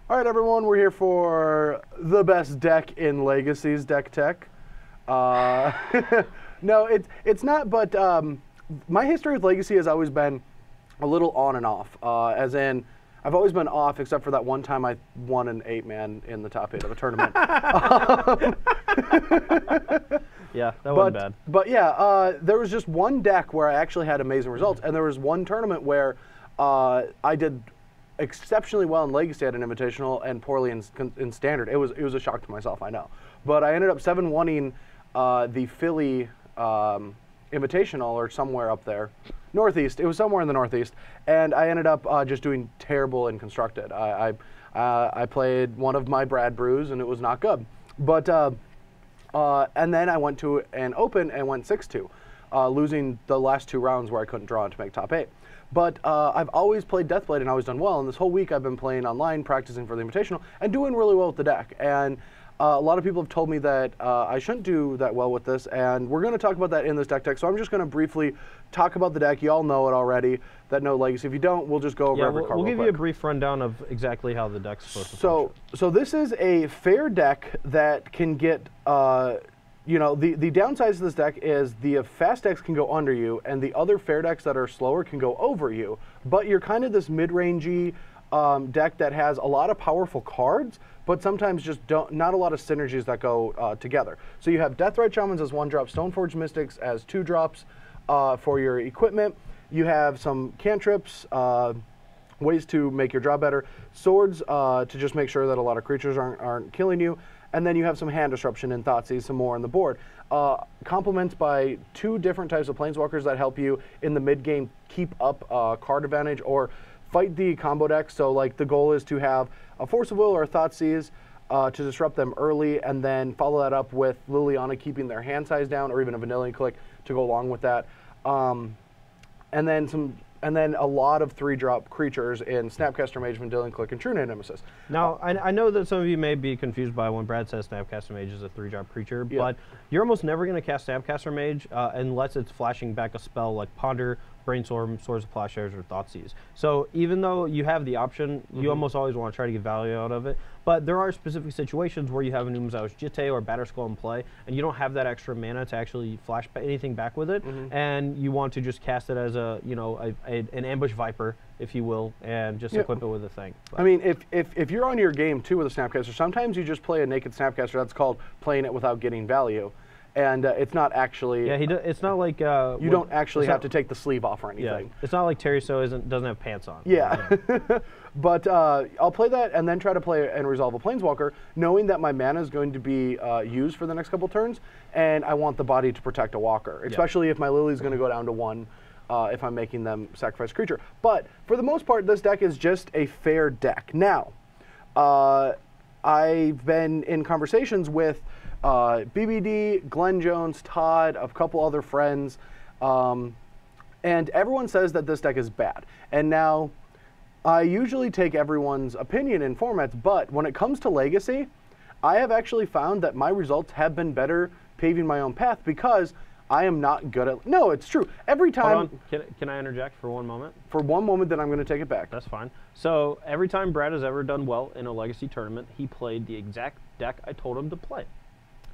All right, everyone, we're here for the best deck in Legacy's Deck Tech. No, it's not, but my history with Legacy has always been a little on and off, as in I've always been off except for that one time I won an 8-man in the top 8 of a tournament. Yeah, that wasn't bad. But yeah, there was just one deck where I actually had amazing results, and there was one tournament where I did exceptionally well in Legacy at an Invitational and poorly in Standard. It was a shock to myself, I know. But I ended up 7-1-ing the Philly Invitational or somewhere up there. Northeast. It was somewhere in the Northeast. And I ended up just doing terrible in Constructed. I played one of my Brad Brews, and it was not good. But and then I went to an Open and went 6-2, losing the last 2 rounds where I couldn't draw to make top 8. But I've always played Deathblade and always done well. And this whole week I've been playing online, practicing for the Invitational, and doing really well with the deck. And a lot of people have told me that I shouldn't do that well with this, and we're going to talk about that in this deck tech. So I'm just going to briefly talk about the deck. You all know it already, that know Legacy. If you don't, we'll just go over every card we'll real give quick. you a brief rundown of exactly how the deck's supposed to function. So this is a fair deck that can get, you know, the downsides of this deck is the fast decks can go under you, and the other fair decks that are slower can go over you. But you're kind of this mid-rangey deck that has a lot of powerful cards, but sometimes just not a lot of synergies that go together. So you have Deathrite Shamans as 1-drop, Stoneforge Mystics as 2-drops for your equipment. You have some cantrips, ways to make your draw better, swords to just make sure that a lot of creatures aren't killing you, and then you have some hand disruption and Thoughtseize, some more on the board. Complements by 2 different types of planeswalkers that help you in the mid game keep up card advantage or fight the combo deck. So like the goal is to have a Force of Will or a Thoughtseize to disrupt them early, and then follow that up with Liliana keeping their hand size down, or even a Vanillion Click to go along with that. And then a lot of 3-drop creatures in Snapcaster Mage, Vanillion Click, and True Name Nemesis. Now, I know that some of you may be confused by when Brad says Snapcaster Mage is a 3-drop creature, but you're almost never going to cast Snapcaster Mage unless it's flashing back a spell like Ponder, Brainstorm, Swords of Plowshares, or Thoughtseize. So even though you have the option, you almost always want to try to get value out of it. But there are specific situations where you have an Umazau's Jitte or Batterskull in play, and you don't have that extra mana to actually flash anything back with it, and you want to just cast it as a, you know, an ambush viper, if you will, and just equip it with a thing. But I mean, if you're on your game too with a Snapcaster, sometimes you just play a naked Snapcaster. That's called playing it without getting value. And it's not actually. Yeah, it's not like you don't actually have to take the sleeve off or anything. Yeah, it's not like Terry So doesn't have pants on. Yeah, but I'll play that and then try to play and resolve a Planeswalker, knowing that my mana is going to be used for the next couple turns, and I want the body to protect a walker, especially if my Lily's going to go down to 1. If I'm making them sacrifice creature. But for the most part, this deck is just a fair deck. Now, I've been in conversations with BBD, Glenn Jones, Todd, a couple other friends, and everyone says that this deck is bad. And now, I usually take everyone's opinion in formats, but when it comes to Legacy, I have actually found that my results have been better paving my own path because I am not good at. No, it's true. Every time. Hold on. Can I interject for one moment? For one moment, then I'm going to take it back. That's fine. So every time Brad has ever done well in a Legacy tournament, he played the exact deck I told him to play.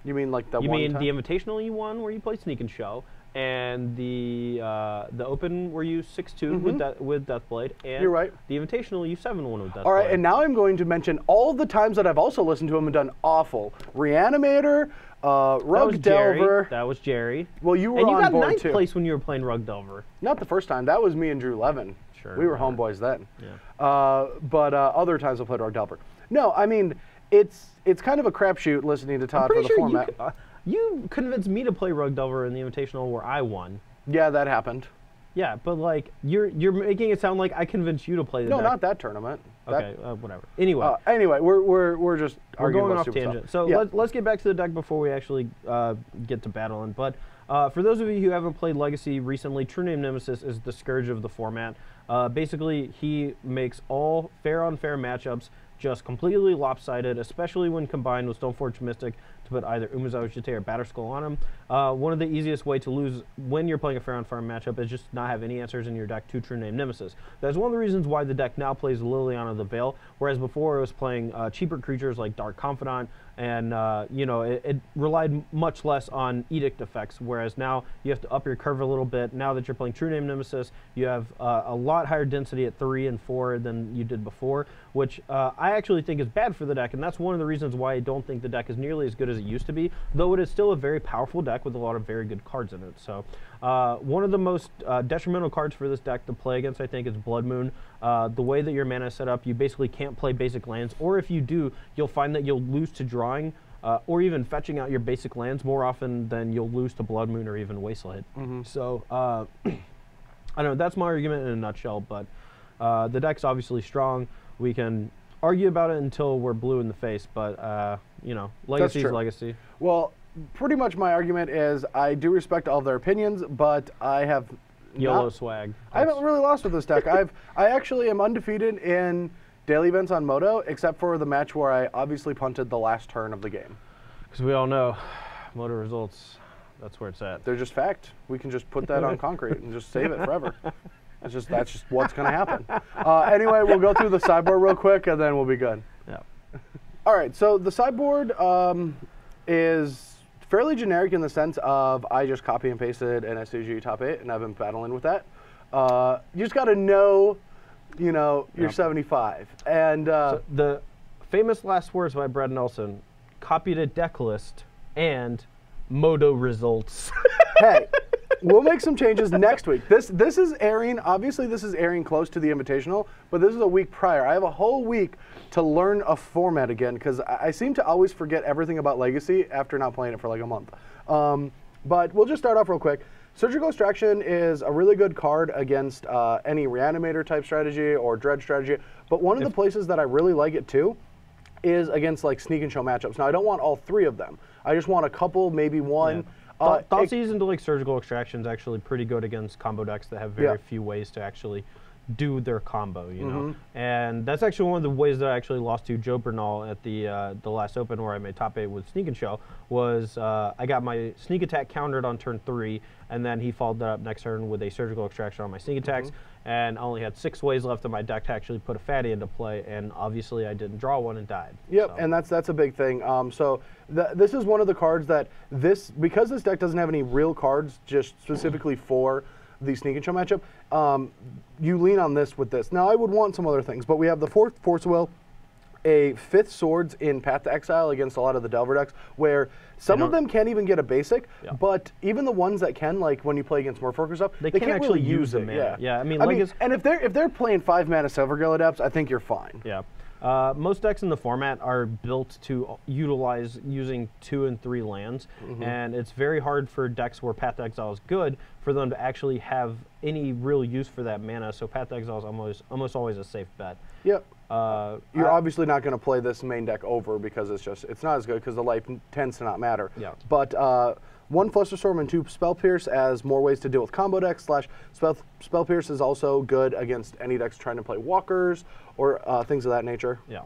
You mean like the You one mean time? the Invitational you won where you played Sneak and Show, and the Open where you 6-2 with Deathblade, and You're right. the Invitational you 7-1 with Deathblade. All right, and now I'm going to mention all the times that I've also listened to him and done awful. Reanimator, Rug Delver. That was Jerry. Well, you were and you on got board 9th too. place when you were playing Rug Delver. Not the first time. That was me and Drew Levin. Sure. We were homeboys then. Yeah. But other times I played Rug Delver. No, I mean, it's kind of a crapshoot listening to Todd for the format. You convinced me to play Rug Delver in the Invitational where I won. Yeah, that happened. Yeah, but like you're making it sound like I convinced you to play the deck. No, not that tournament. Okay, whatever. Anyway. Anyway, we're just arguing going about off tangent. Stuff. So let's get back to the deck before we actually get to battling. But for those of you who haven't played Legacy recently, True Name Nemesis is the scourge of the format. Basically, he makes all fair-on-fair matchups just completely lopsided, especially when combined with Stoneforge Mystic to put either Umezawa Jite or Batterskull on him. One of the easiest way to lose when you're playing a Fair on Farm matchup is just not have any answers in your deck to True Name Nemesis. That's one of the reasons why the deck now plays Liliana the Veil, whereas before it was playing cheaper creatures like Dark Confidant, and you know, it relied much less on edict effects, whereas now you have to up your curve a little bit. Now that you're playing True Name Nemesis, you have a lot higher density at 3 and 4 than you did before, which I actually think is bad for the deck, and that's one of the reasons why I don't think the deck is nearly as good as it used to be, though it is still a very powerful deck with a lot of very good cards in it. So one of the most detrimental cards for this deck to play against, I think, is Blood Moon. The way that your mana is set up, you basically can't play basic lands, or if you do, you'll find that you'll lose to drawing or even fetching out your basic lands more often than you'll lose to Blood Moon or even Wasteland. So I don't know, that's my argument in a nutshell, but the deck's obviously strong. We can argue about it until we're blue in the face, but you know, legacy is legacy. Well, pretty much my argument is I do respect all their opinions, but I have YOLO swag. I haven't really lost with this deck. I actually am undefeated in daily events on Moto, except for the match where I obviously punted the last turn of the game. Because we all know Moto results, that's where it's at. They're just fact. We can just put that on concrete and just save it forever. That's just what's going to happen. Anyway, we'll go through the sideboard real quick, and then we'll be good. Yeah. All right, so the sideboard is fairly generic in the sense of I just copy and pasted an SCG top 8, and I've been battling with that. You just got to know, you know, you're 75. And so the famous last words by Brad Nelson: copied a deck list and Moto results. Hey, we'll make some changes next week. This is airing, obviously this is airing close to the Invitational, but this is a week prior. I have a whole week to learn a format again, because I seem to always forget everything about Legacy after not playing it for like a month. But we'll just start off real quick. Surgical Extraction is a really good card against any Reanimator type strategy or Dread strategy, but one of the places that I really like it too is against like Sneak and Show matchups. Now I don't want all 3 of them. I just want a couple, maybe one. Yeah. Thoughtseize into like Surgical Extraction is actually pretty good against combo decks that have very few ways to actually do their combo, you know. And that's actually one of the ways that I actually lost to Joe Bernal at the last Open, where I made top 8 with Sneak and Show, was I got my sneak attack countered on turn 3, and then he followed that up next turn with a Surgical Extraction on my sneak attacks, and I only had 6 ways left in my deck to actually put a fatty into play, and obviously I didn't draw one and died. Yep, so. And that's a big thing. So this is one of the cards that because this deck doesn't have any real cards just specifically for the Sneak and Show matchup, you lean on this with this. Now I would want some other things, but we have the 4th Force Will, a 5th Swords in Path to Exile against a lot of the Delver decks, where some of them can't even get a basic, but even the ones that can, like when you play against Merfolk or stuff, they can't actually use it. Yeah, I mean, and if they're playing 5 mana Silvergill Adepts, I think you're fine. Yeah. Most decks in the format are built to utilize using 2 and 3 lands, and it's very hard for decks where Path to Exile is good for them to actually have any real use for that mana, so Path to Exile is almost always a safe bet. Yep. You're obviously not going to play this main deck over because it's not as good because the life tends to not matter. Yeah. But 1 Flusterstorm and 2 Spell Pierce as more ways to deal with combo decks. Spell Pierce is also good against any decks trying to play walkers or things of that nature. Yeah.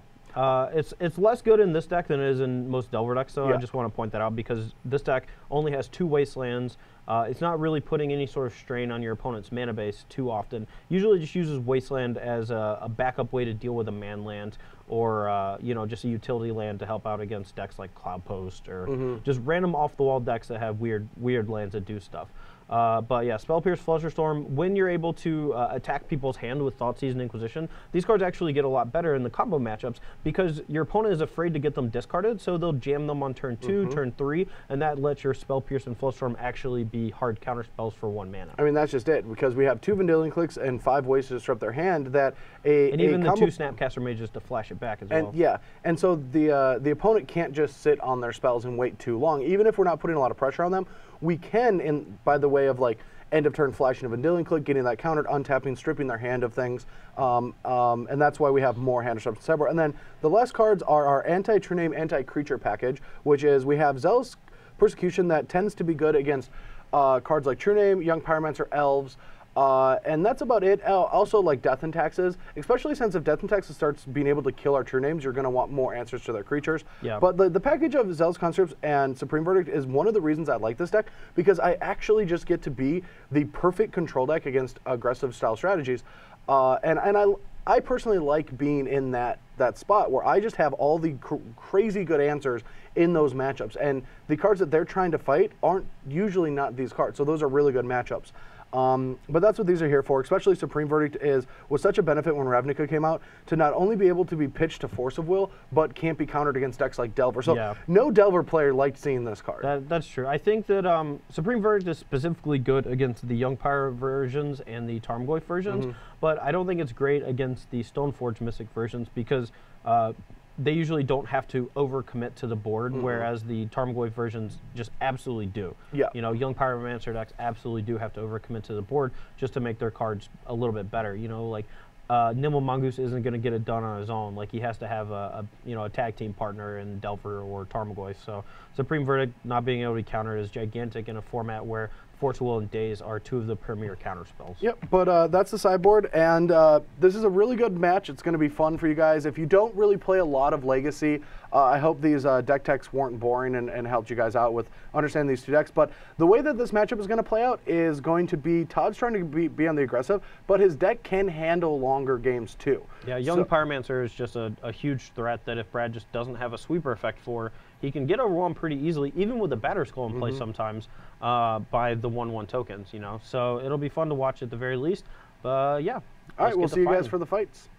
It's less good in this deck than it is in most Delver decks, so I just want to point that out because this deck only has 2 Wastelands. It's not really putting any sort of strain on your opponent's mana base too often. Usually just uses Wasteland as a backup way to deal with a man land or you know, just a utility land to help out against decks like Cloudpost or just random off-the-wall decks that have weird lands that do stuff. But yeah, Spell Pierce, Flusterstorm, when you're able to attack people's hand with Thoughtseize and Inquisition, these cards actually get a lot better in the combo matchups because your opponent is afraid to get them discarded, so they'll jam them on turn 2, turn 3, and that lets your Spell Pierce and Flusterstorm actually be hard counter spells for 1 mana. I mean, that's just it, because we have 2 Vendilion Clicks and 5 ways to disrupt their hand that and even the 2 Snapcaster Mages to flash it back as well. Yeah, and so the opponent can't just sit on their spells and wait too long. Even if we're not putting a lot of pressure on them, we can, by the way of like end of turn flashing a Vendilion Click, getting that countered, untapping, stripping their hand of things, and that's why we have more hand disruption sideboard. And then the last cards are our anti-true name, anti-creature package, which is we have Zealous Persecution that tends to be good against cards like True Name, Young Pyromancer, Elves, And that's about it. Also, like Death and Taxes, especially since if Death and Taxes starts being able to kill our true names, you're going to want more answers to their creatures. Yeah. But the package of Zealous Conscripts and Supreme Verdict is one of the reasons I like this deck, because I actually just get to be the perfect control deck against aggressive style strategies. I personally like being in that spot where I just have all the crazy good answers in those matchups, and the cards that they're trying to fight aren't usually not these cards, so those are really good matchups. But that's what these are here for, especially Supreme Verdict was such a benefit when Ravnica came out, to not only be able to be pitched to Force of Will, but can't be countered against decks like Delver. So no Delver player liked seeing this card. That's true. I think that Supreme Verdict is specifically good against the Young Pyre versions and the Tarmogoyf versions, but I don't think it's great against the Stoneforge Mystic versions, because they usually don't have to overcommit to the board, whereas the Tarmogoyf versions just absolutely do. Yeah. You know, Young Pyromancer decks absolutely do have to overcommit to the board just to make their cards a little bit better. You know, like Nimble Mongoose isn't going to get it done on his own. Like, he has to have a tag team partner in Delver or Tarmogoyf. So Supreme Verdict not being able to counter is gigantic in a format where Force of Will and Daze are two of the premier counter spells. Yep, but that's the sideboard, and this is a really good match. It's going to be fun for you guys. If you don't really play a lot of Legacy, I hope these deck techs weren't boring and helped you guys out with understanding these two decks. But the way that this matchup is going to play out is going to be Todd's trying to be on the aggressive, but his deck can handle longer games too. Yeah, Young Pyromancer is just a huge threat that if Brad just doesn't have a sweeper effect for, he can get overwhelmed pretty easily, even with the Batter Skull in play sometimes, by the 1/1 tokens, you know. So it'll be fun to watch at the very least. Yeah. All right, we'll see you guys for the fights.